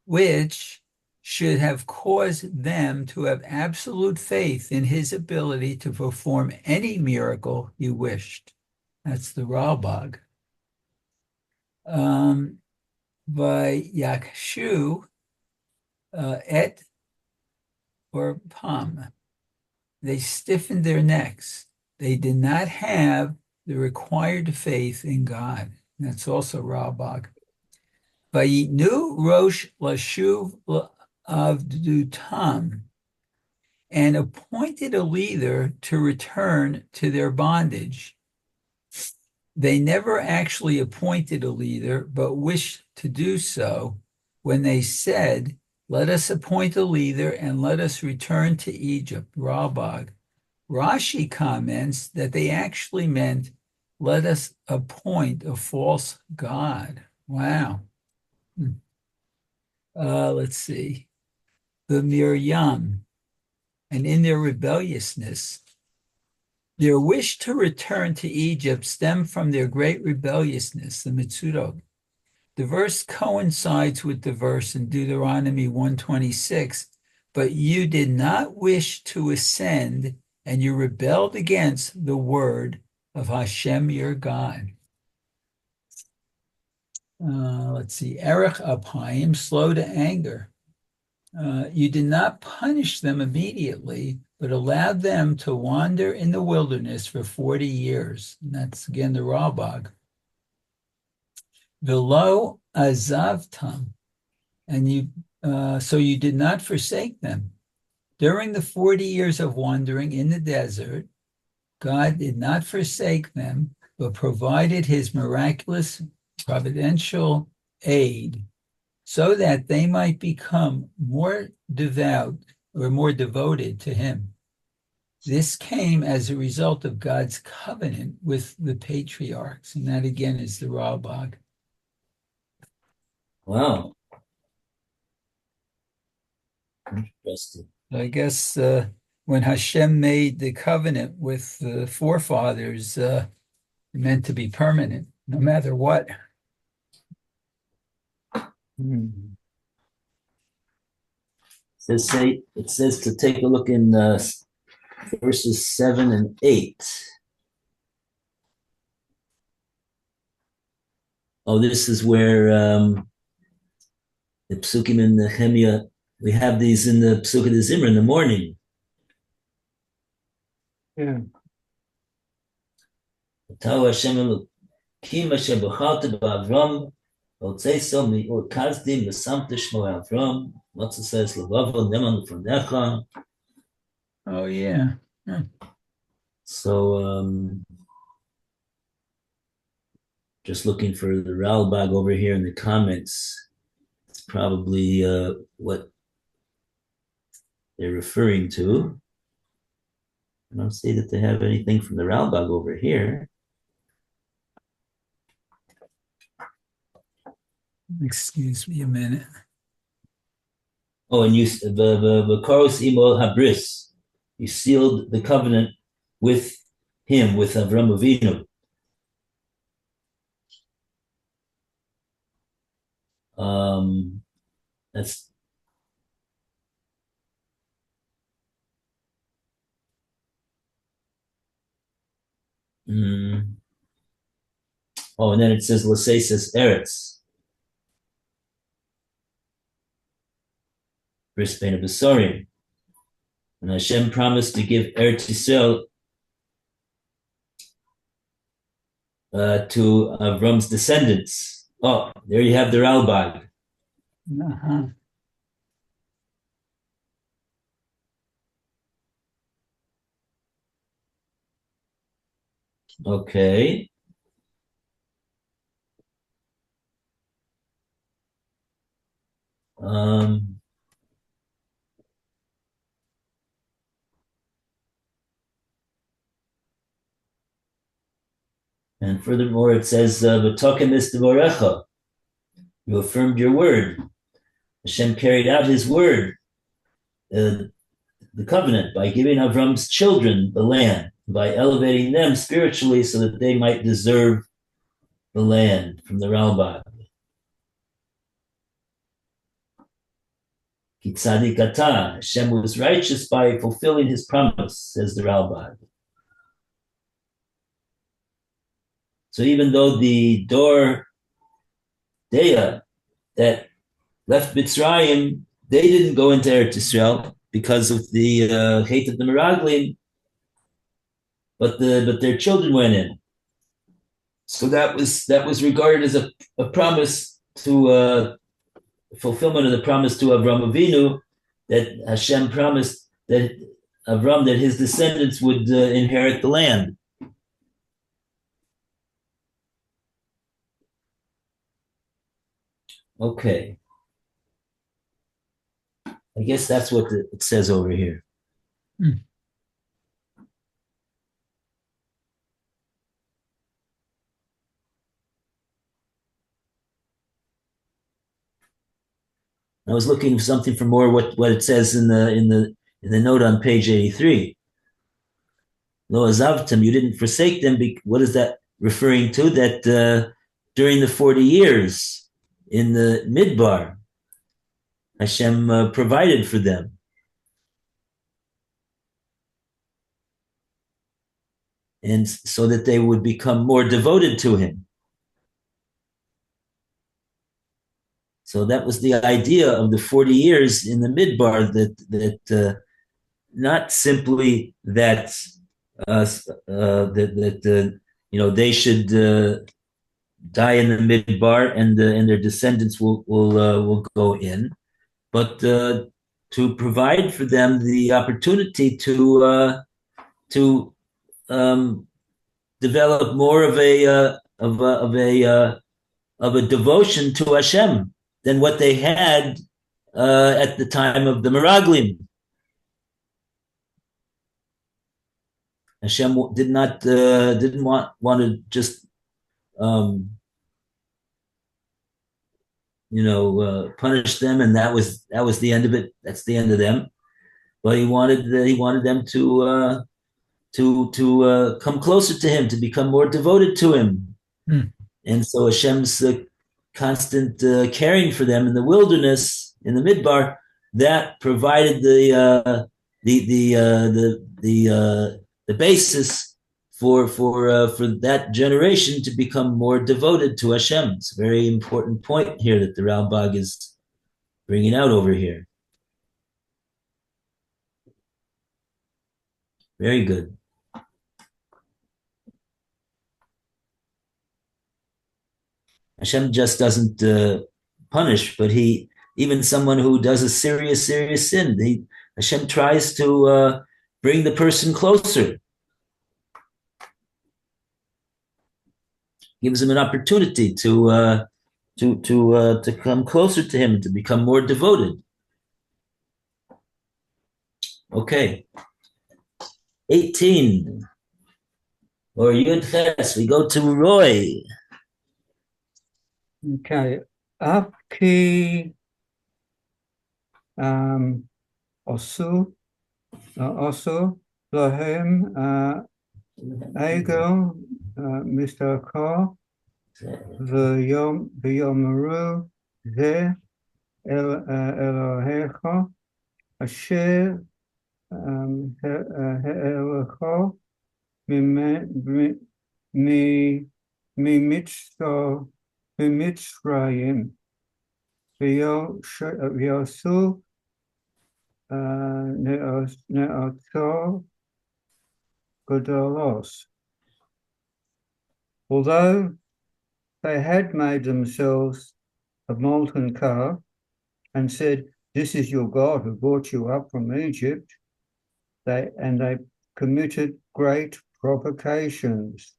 which should have caused them to have absolute faith in his ability to perform any miracle he wished. That's the Ralbag. By Yakshu et or Pam, they stiffened their necks. They did not have the required faith in God. That's also Ralbag. Vayitnu Rosh Lashuv Avdutam, and appointed a leader to return to their bondage. They never actually appointed a leader, but wished to do so when they said, "Let us appoint a leader and let us return to Egypt." Ralbag. Rashi comments that they actually meant, "Let us appoint a false god." Wow. Let's see. The Miriam, and in their rebelliousness, their wish to return to Egypt stemmed from their great rebelliousness, the Mitzurot. The verse coincides with the verse in Deuteronomy 126, "But you did not wish to ascend, and you rebelled against the word of Hashem your God." Let's see. Erech Apayim, slow to anger. You did not punish them immediately, but allowed them to wander in the wilderness for 40 years. And that's again the Ralbag. Velo azavtam, and so you did not forsake them. During the 40 years of wandering in the desert, God did not forsake them, but provided his miraculous providential aid so that they might become more devout or more devoted to him. This came as a result of God's covenant with the patriarchs, and that again is the Ralbag. Wow. Interesting. I guess when Hashem made the covenant with the forefathers, it meant to be permanent, no matter what. It says to take a look in verses 7 and 8. Oh, this is where the psukim in Nehemia, we have these in the psuk of the Zimra in the morning. Yeah. Hashem Elokim asher b'chalta b'Avram v'otzeso mi'ur kazdim v'samta shmo Avram. Lots of says Levavo neman l'fronecha. Oh yeah. So just looking for the Ralbag over here in the comments. It's probably what they're referring to. I don't see that they have anything from the Ralbag over here. Excuse me a minute. Oh, and you the Koros Imo Habris. You sealed the covenant with him, with Avram Avinu. That's oh, and then it says Lasei says Eretz. Brisbane of Besorim. And Hashem promised to give Eretz Yisrael to Avram's descendants. Oh, there you have the Ralbag. Uh-huh. Okay. And furthermore, it says, "V'tokem is devorecha." You affirmed your word. Hashem carried out his word, the covenant, by giving Avram's children the land, by elevating them spiritually so that they might deserve the land from the Ralbag. Kitzadikata, Hashem was righteous by fulfilling his promise, says the Ralbag. So even though the Dor Deah that left Mitzrayim, they didn't go into Eretz Yisrael because of the hate of the Meraglim, but their children went in. So that was regarded as a promise to fulfillment of the promise to Avram Avinu, that Hashem promised that Avram, that his descendants would inherit the land. Okay. I guess that's what it says over here. I was looking for something for more what it says in the note on page 83. Lo azavtam, you didn't forsake them. What is that referring to? That during the 40 years in the Midbar, Hashem provided for them. And so that they would become more devoted to him. So that was the idea of the 40 years in the Midbar, that not simply that they should die in the Midbar and their descendants will go in, but to provide for them the opportunity to develop more of a devotion to Hashem than what they had at the time of the Meraglim. Hashem didn't want to just punish them, and that was the end of it. That's the end of them. But he wanted them to come closer to him, to become more devoted to him. And so Hashem's constant caring for them in the wilderness, in the Midbar, that provided the basis for that generation to become more devoted to Hashem. It's a very important point here that the Ralbag is bringing out over here. Very good. Hashem just doesn't punish, but even someone who does a serious sin, Hashem tries to bring the person closer, gives him an opportunity to come closer to him, to become more devoted. Okay, 18 or Yud Ches. We go to Roy. Okay, Apki Osu Lahem Egel Mr. Kar V'yomeru Ze Elohecha Asher Ha'elecha Mitzrayim V'yosu Ne'atzor Gedolos. Although they had made themselves a molten calf and said, "This is your God who brought you up from Egypt," they committed great provocations.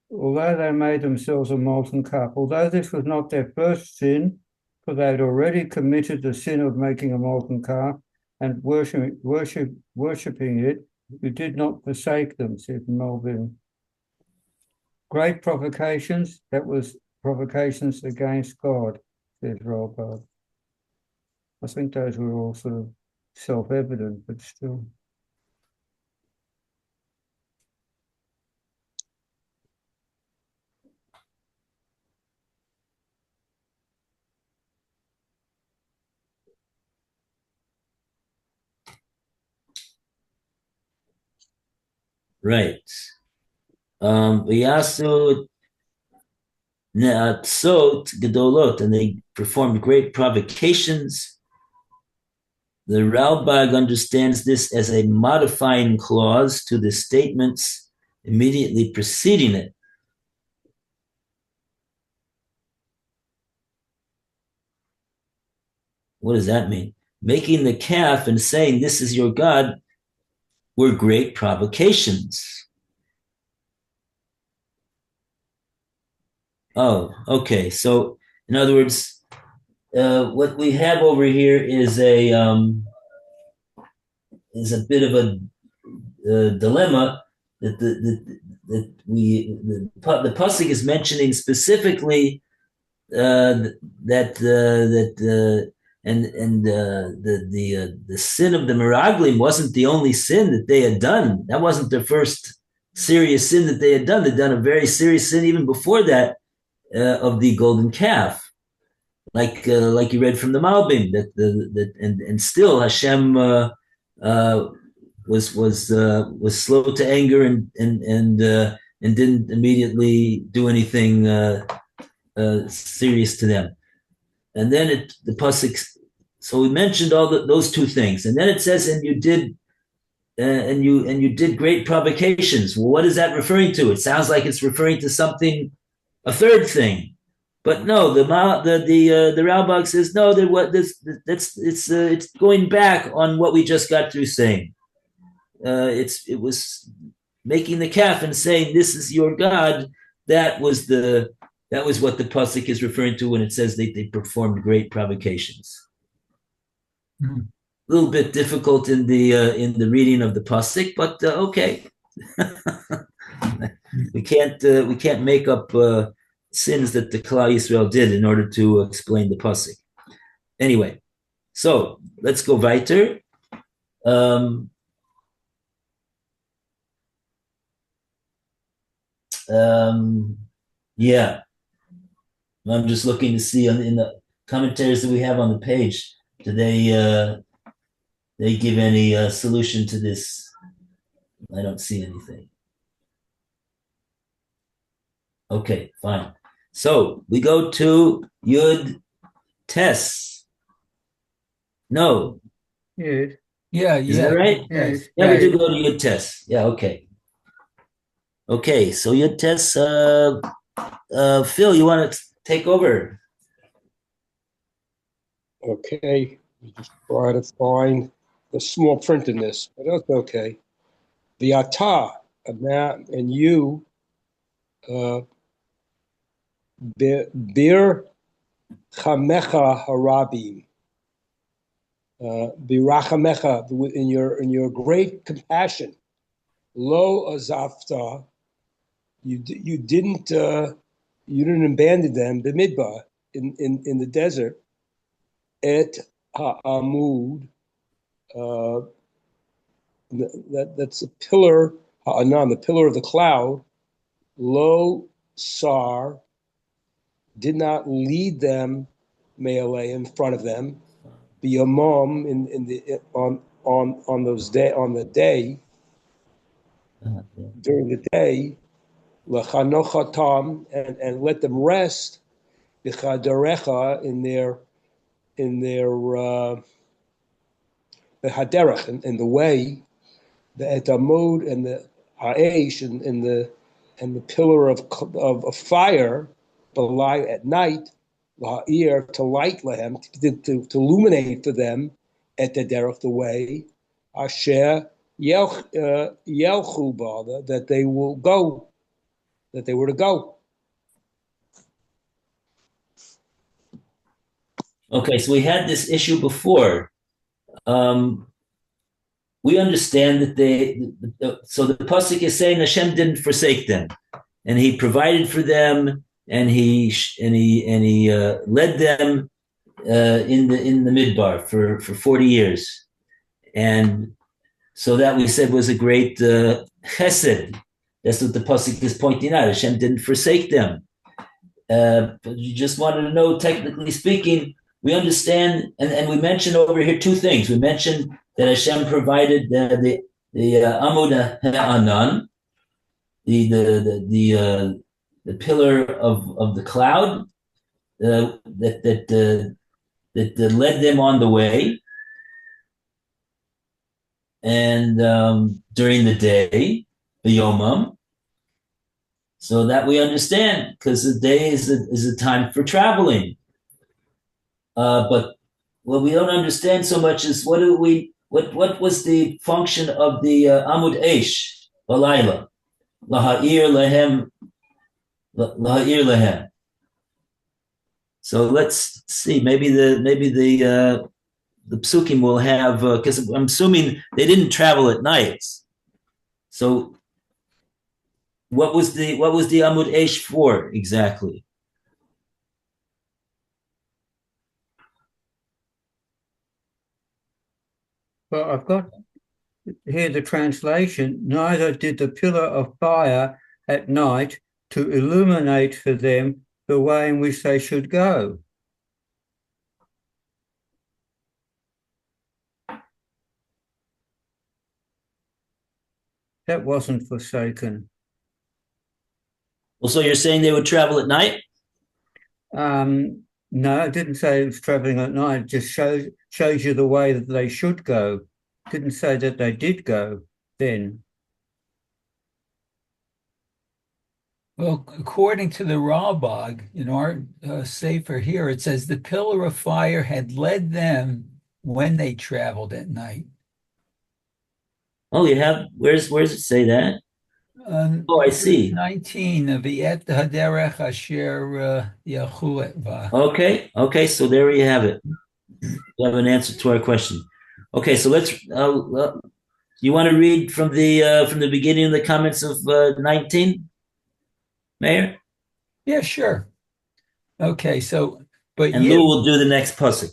Although they made themselves a molten calf, although this was not their first sin, for they had already committed the sin of making a molten calf and worshipping it, who did not forsake them, said Melvin. Great provocations, that was provocations against God, says Rolbard. I think those were all sort of self-evident, but still. Right. V'yasu ne'atzot gedolot, and they performed great provocations. The Ralbag understands this as a modifying clause to the statements immediately preceding it. What does that mean? Making the calf and saying, "This is your God," were great provocations. Oh, okay. So, in other words, what we have over here is a bit of a dilemma that the pasuk is mentioning specifically the sin of the Meraglim wasn't the only sin that they had done. That wasn't their first serious sin that they had done. They'd done a very serious sin even before that, of the golden calf, like you read from the Malbim, and still Hashem was slow to anger and didn't immediately do anything serious to them. And then the pasuk. So we mentioned all those two things, and then it says, "And you did." And you did great provocations. Well, what is that referring to? It sounds like it's referring to something, a third thing, but no. The Ralbag says no. That what this it's going back on what we just got through saying. It was making the calf and saying, "This is your God." That was what the pasuk is referring to when it says they performed great provocations. Mm-hmm. A little bit difficult in the reading of the pasuk, but okay. we can't make up sins that the Klal Yisrael did in order to explain the pasuk. Anyway, so let's go weiter. Yeah, I'm just looking to see in the commentaries that we have on the page. Do they give any solution to this? I don't see anything. Okay, fine. So we go to Yud Tes. No. Yes. Yeah, Is that right? Yes. Yeah, we do go to Yud Tes. Yeah, okay. Okay, so Yud Tes, Phil, you want to take over? Okay, we just try to find the small print in this, but that's okay. The ata, and you, bir chamecha harabim, birachamecha, in your great compassion, lo azafta, you didn't abandon them, the midbar in the desert, et ha'amud. That's a pillar, the pillar of the cloud. Lo sar, did not lead them, me'aleh, in front of them. Biyamom, on the day, during the day. Lachanochatam, and let them rest. B'chadarecha, in their haderech, in the way. The etamod and the ha'esh and the pillar of fire, belai at night, laha'ir, to light them, to illuminate for them, at the derech, the way, asher yelchu b'ada, that they will go, that they were to go. Okay, so we had this issue before. We understand that so the pasuk is saying Hashem didn't forsake them, and He provided for them, and he led them in the midbar for 40 years. And so that we said was a great chesed. That's what the pasuk is pointing out. Hashem didn't forsake them. But you just wanted to know, technically speaking, we understand, and we mentioned over here two things. We mentioned that Hashem provided the Amud Anan, the pillar of the cloud that led them on the way, and during the day, the Yomam, so that we understand, because the day is a time for traveling. But what we don't understand so much is what was the function of the Amud Eish Balayla, Laha'ir Lahem. So let's see. Maybe the psukim will have, because I'm assuming they didn't travel at night. So what was the Amud Eish for exactly? Well, I've got here the translation. Neither did the pillar of fire at night to illuminate for them the way in which they should go. That wasn't forsaken. Well, so you're saying they would travel at night? No, it didn't say it was traveling at night. It just shows you the way that they should go. It didn't say that they did go then. Well, according to the Ralbag, in our sefer here, it says the pillar of fire had led them when they traveled at night. Oh, you have, where's it say that? Oh, I see. 19 of the Et Haderech Asher Yahu Etva. Okay, so there you have it. You have an answer to our question. Okay, so let's. You want to read from the beginning of the comments of 19, Mayor? Yeah, sure. Okay, so And Lou will do the next pasuk.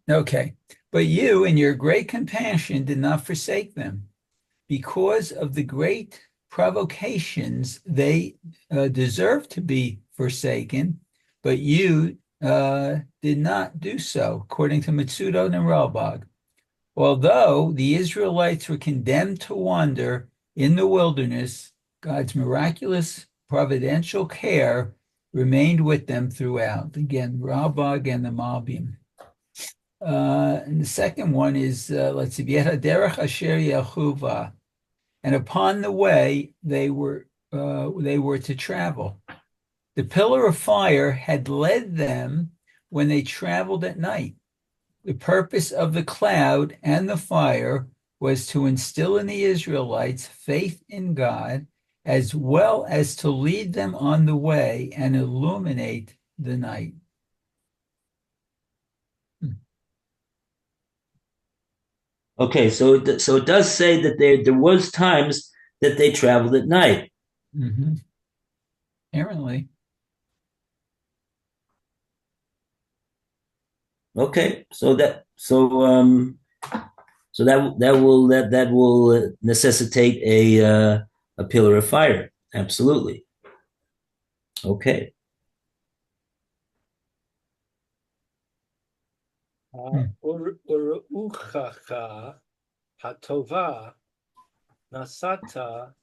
Okay, but you in your great compassion did not forsake them, because of the great provocations they deserve to be forsaken, but you did not do so, according to Mitsudot and Ralbag. Although the Israelites were condemned to wander in the wilderness, God's miraculous providential care remained with them throughout. Again, Ralbag and the Malbim. And the second one is, let's see, Derech Asher Yahuva. And upon the way they were to travel. The pillar of fire had led them when they traveled at night. The purpose of the cloud and the fire was to instill in the Israelites faith in God, as well as to lead them on the way and illuminate the night. Okay, so it does say that there was times that they traveled at night. Mm-hmm. Apparently. Okay, so that will necessitate a pillar of fire. Absolutely. Okay. Uruchacha hatova nasata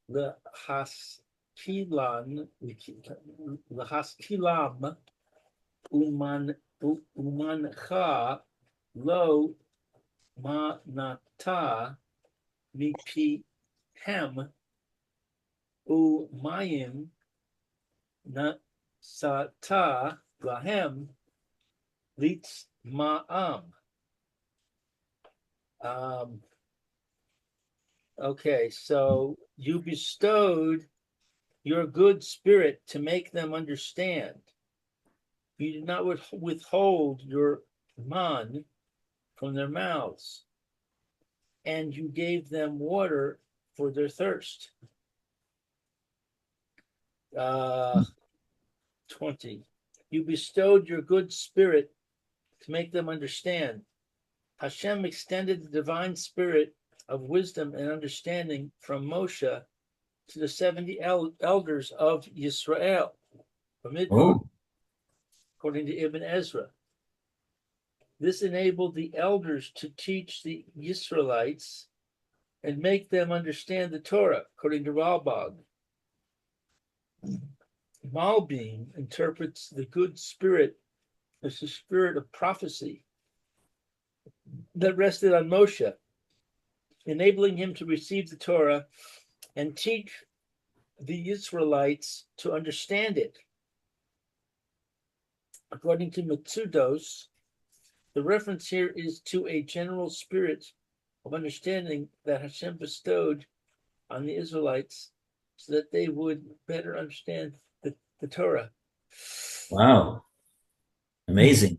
lehaskilam umancha lo manata mipihem umayim nasata lahem litz ma'am. Okay, so you bestowed your good spirit to make them understand. You did not withhold your man from their mouths, and you gave them water for their thirst. 20. You bestowed your good spirit to make them understand. Hashem extended the divine spirit of wisdom and understanding from Moshe to the 70 elders of Yisrael, Oh, according to Ibn Ezra. This enabled the elders to teach the Israelites and make them understand the Torah, according to Ralbag. Malbim interprets the good spirit as the spirit of prophecy that rested on Moshe, enabling him to receive the Torah and teach the Israelites to understand it. According to Mitsudos, the reference here is to a general spirit of understanding that Hashem bestowed on the Israelites so that they would better understand the Torah. wow. Amazing.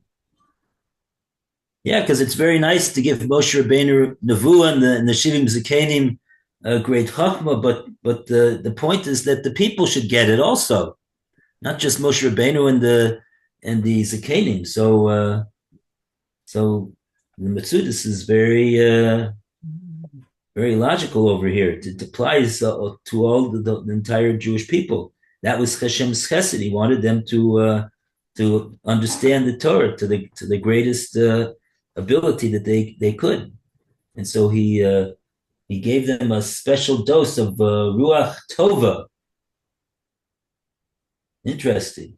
Yeah, because it's very nice to give Moshe Rabbeinu Nevuah and the Shivim Zikanim a great chachma, but the point is that the people should get it also, not just Moshe Rabbeinu and the Zikanim. So the Metzudas is very logical over here. It applies to all the entire Jewish people. That was Hashem's chesed. He wanted them to understand the Torah to the greatest ability that they could, and so he gave them a special dose of ruach tova. Interesting,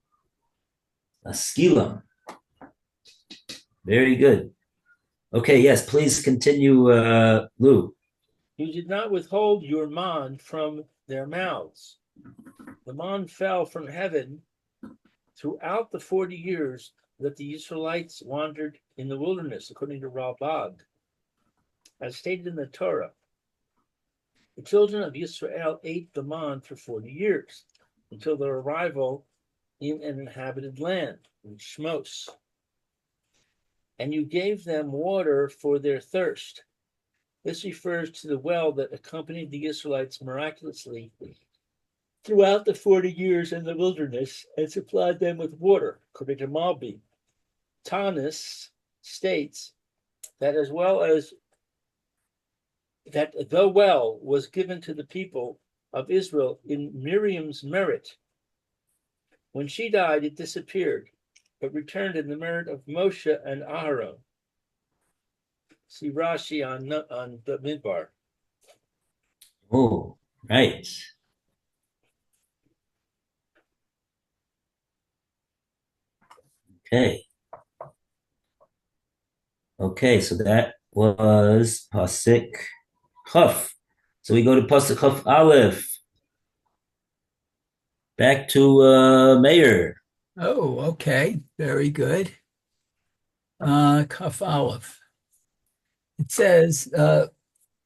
askilam. Very good. Okay, yes, please continue, Lou. You did not withhold your man from their mouths. The man fell from heaven throughout the 40 years that the Israelites wandered in the wilderness, according to Ralbag, as stated in the Torah. The children of Israel ate the man for 40 years, until their arrival in an inhabited land, in Shmos. And you gave them water for their thirst. This refers to the well that accompanied the Israelites miraculously throughout the 40 years in the wilderness and supplied them with water, according to Malbi. Tanis states that that the well was given to the people of Israel in Miriam's merit. When she died, it disappeared, but returned in the merit of Moshe and Aharon. See Rashi on the Midbar. Oh, right. Okay, so that was Pasik Chaf. So we go to Pasik Chaf Aleph. Back to Meir. Oh, okay. Very good. Kaf Aleph. It says, Arba'im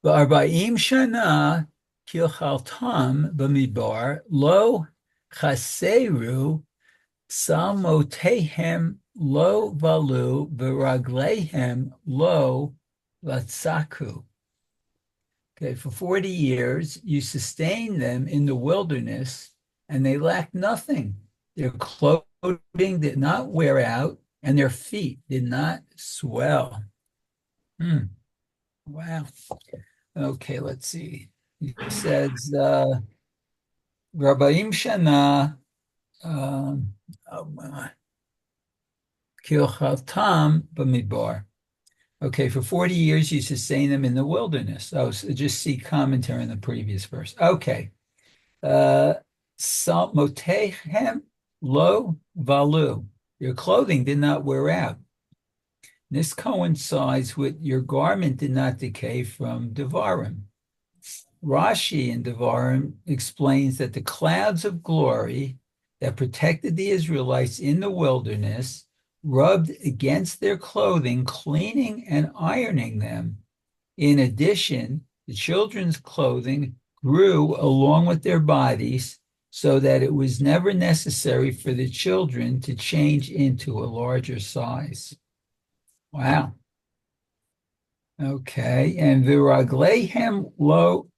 shana kilchaltam b'midbar lo chaseru salmotehem lo valu v'raglehem lo latsaku. Okay, for 40 years you sustained them in the wilderness, and they lacked nothing. Their clothing did not wear out, and their feet did not swell. Wow. Okay, let's see. He says, Rabbaim Shana Kilchatam Bamidbar. Okay, for 40 years you sustain them in the wilderness. Oh, so just see commentary in the previous verse. Okay. Motehem lo valu. Your clothing did not wear out. This coincides with your garment did not decay from Devarim. Rashi in Devarim explains that the clouds of glory that protected the Israelites in the wilderness rubbed against their clothing, cleaning and ironing them. In addition, the children's clothing grew along with their bodies, so that it was never necessary for the children to change into a larger size. Wow. Okay, and viraglehem lo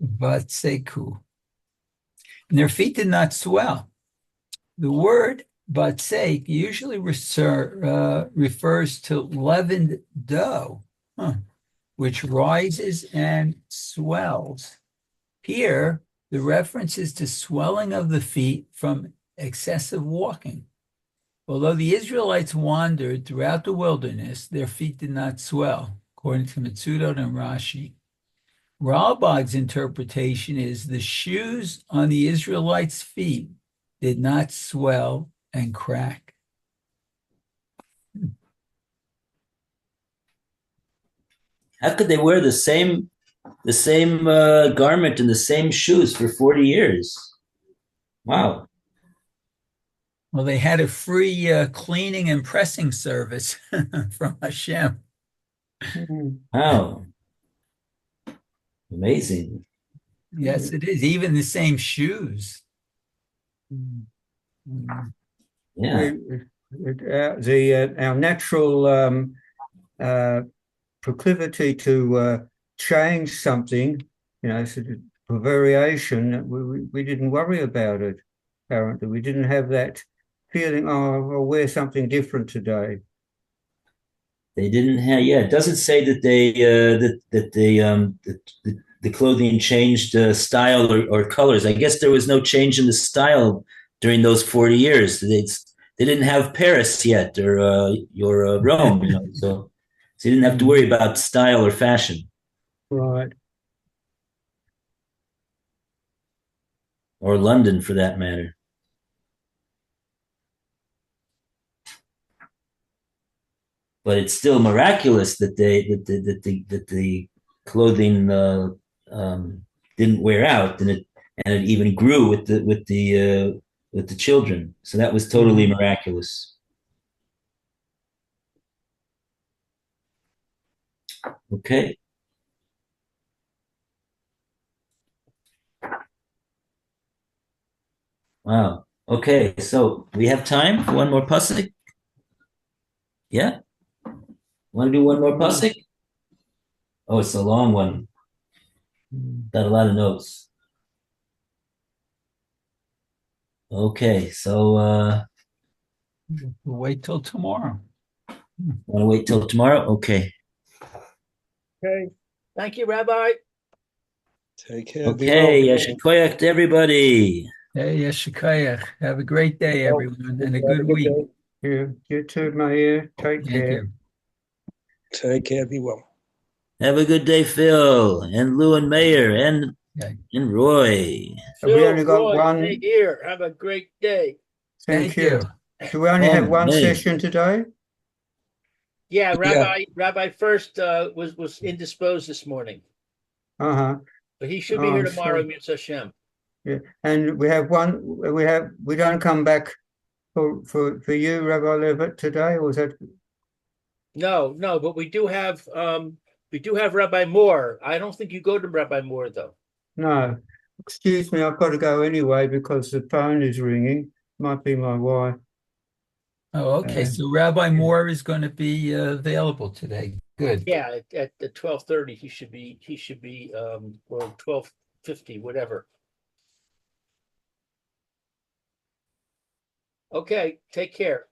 vatseku. And their feet did not swell. The word batsek usually refers to leavened dough, which rises and swells. Here, the reference is to swelling of the feet from excessive walking. Although the Israelites wandered throughout the wilderness, their feet did not swell, according to Mitsudot and Rashi. Ralbag's interpretation is the shoes on the Israelites' feet did not swell and crack. How could they wear the same garment and the same shoes for 40 years? Wow. Well, they had a free cleaning and pressing service from Hashem. Wow. Amazing. Yes, it is. Even the same shoes. Yeah. Our natural proclivity to change something, for variation, we didn't worry about it. Apparently, we didn't have that feeling. Oh, I'll wear something different today. They didn't have. Yeah, it doesn't say that the clothing changed style or colors. I guess there was no change in the style during those 40 years. They didn't have Paris yet or Rome, so you didn't have to worry about style or fashion. Right. Or London, for that matter. But it's still miraculous that the clothing didn't wear out, and it even grew with the children. So that was totally miraculous. Okay. Wow. Okay, so we have time for one more pasuk. Yeah. Want to do one more pasuk? Oh, it's a long one. Got a lot of notes. Okay, so We'll wait till tomorrow. want to wait till tomorrow? Okay. Okay. Thank you, Rabbi. Take care. Be Okay, well. Yasher Koyach to everybody. Hey, Yeshikayach. Have a great day, everyone, and a good week. You too, Meir. Take Thank care. you. Take care. Be well. Have a good day, Phil, and Lou and Mayor, and Okay. Roy. Have we Phil, only got Roy, one? stay here. Have a great day. Thank you. Do we only have one session today? Yeah, Yeah. Rabbi first was indisposed this morning, Uh-huh. but he should be here Oh, tomorrow, sure. Mitzvah Hashem. Yeah. And we don't come back for you, Rabbi Levitt, today, or was that? No, but we do have Rabbi Moore. I don't think you go to Rabbi Moore though. No. Excuse me, I've got to go anyway because the phone is ringing. Might be my wife. Oh, okay. So Rabbi Moore is going to be available today. Good. Yeah, at the 12:30 he should be or 12:50, whatever. Okay, take care.